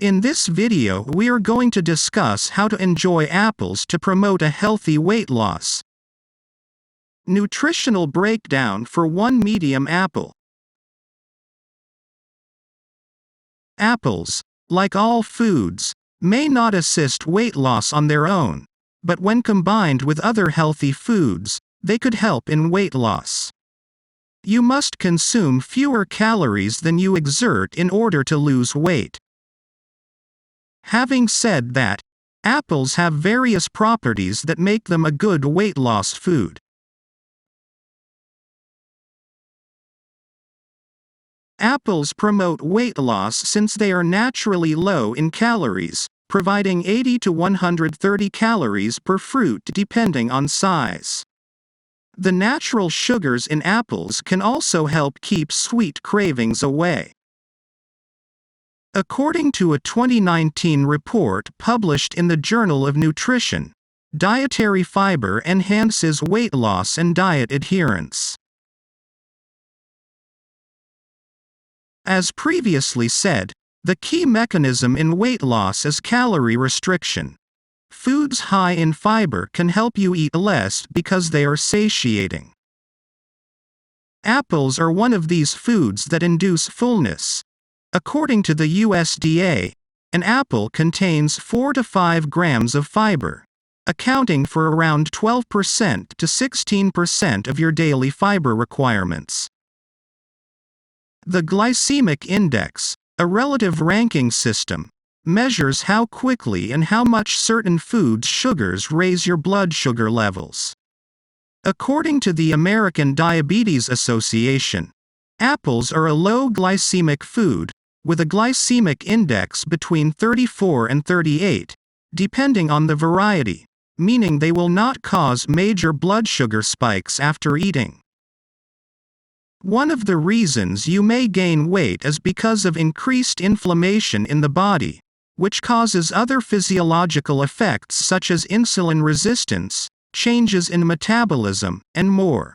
In this video we are going to discuss how to enjoy apples to promote a healthy weight loss. Nutritional breakdown for one medium apple. Apples, like all foods, may not assist weight loss on their own, but when combined with other healthy foods, they could help in weight loss. You must consume fewer calories than you exert in order to lose weight. Having said that, apples have various properties that make them a good weight loss food. Apples promote weight loss since they are naturally low in calories, providing 80 to 130 calories per fruit depending on size. The natural sugars in apples can also help keep sweet cravings away. According to a 2019 report published in the Journal of Nutrition, dietary fiber enhances weight loss and diet adherence. As previously said, the key mechanism in weight loss is calorie restriction. Foods high in fiber can help you eat less because they are satiating. Apples are one of these foods that induce fullness. According to the USDA, an apple contains 4 to 5 grams of fiber, accounting for around 12% to 16% of your daily fiber requirements. The glycemic index, a relative ranking system, measures how quickly and how much certain foods' sugars raise your blood sugar levels. According to the American Diabetes Association, apples are a low glycemic food, with a glycemic index between 34 and 38, depending on the variety, meaning they will not cause major blood sugar spikes after eating. One of the reasons you may gain weight is because of increased inflammation in the body, which causes other physiological effects such as insulin resistance, changes in metabolism, and more.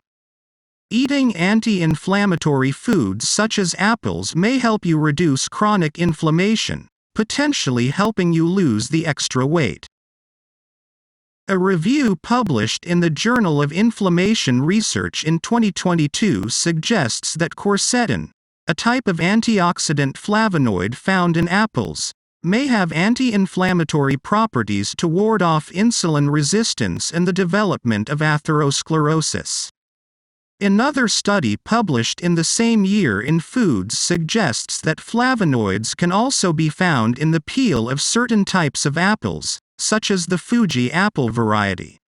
Eating anti-inflammatory foods such as apples may help you reduce chronic inflammation, potentially helping you lose the extra weight. A review published in the Journal of Inflammation Research in 2022 suggests that quercetin, a type of antioxidant flavonoid found in apples, may have anti-inflammatory properties to ward off insulin resistance and the development of atherosclerosis. Another study published in the same year in Foods suggests that flavonoids can also be found in the peel of certain types of apples, such as the Fuji apple variety.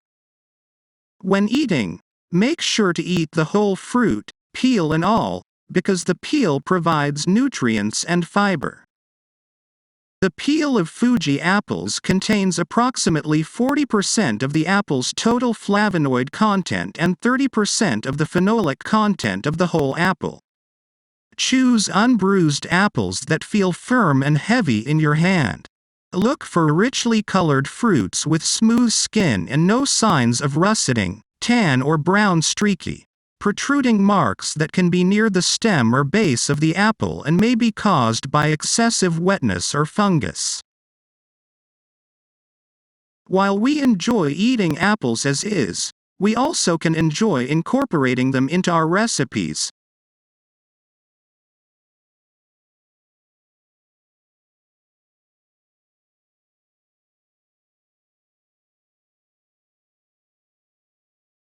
When eating, make sure to eat the whole fruit, peel and all, because the peel provides nutrients and fiber. The peel of Fuji apples contains approximately 40% of the apple's total flavonoid content and 30% of the phenolic content of the whole apple. Choose unbruised apples that feel firm and heavy in your hand. Look for richly colored fruits with smooth skin and no signs of russeting, tan or brown streaky, protruding marks that can be near the stem or base of the apple and may be caused by excessive wetness or fungus. While we enjoy eating apples as is, we also can enjoy incorporating them into our recipes,